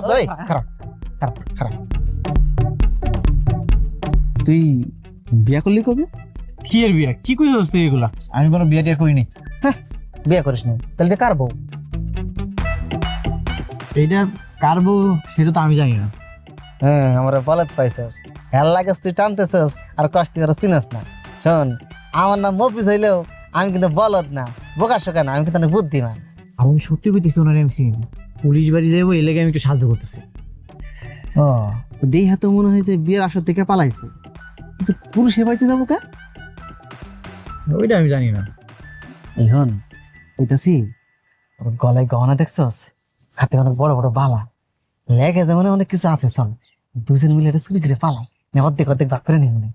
খারাপ এই খারাপ খারাপ খারাপ। তুই বিয়া করলি কবে? কি এর বিয়া? কি কইছস তুই এগুলা? আমি কোনো বিয়া টিয়া করিনি। বিয়া করিস নি? তাহলে কার বউ? এইটা কার বউ সেটা তো আমি জানি না। হ্যাঁ, আমার বলত পাইছস, হেল লাগেস তুই টানতেছস আর কষ্ট করে চিনস না। শোন, আমার নাম মফিজ হইলেও আমি কিন্তু বলদ না, বোকা শোকা না, আমি কিন্তু অনেক বুদ্ধিমান। আমি সত্যি কইতেছি ওনারে আমি চিনি না। পুলিশ বাড়ি যাবো এই লেগে আমি একটু সাহায্য করতেছি। ও দেই হাতে মনে হয় যে বিয়ের আসর থেকে পালাইছে, কিন্তু পুলিশের বাড়িতে যাবো কে? ওইটা আমি জানি না। এখন ওইটাছি ওর গলায় গহনা দেখছস, হাতে অনেক বড় বড় বালা, লেগে যেমন অনেক কিছু আছে। চল দুজন মিলে এটা চুরি করে পালাই, অর্ধেক অর্ধেক ভাগ করে নিই মনে।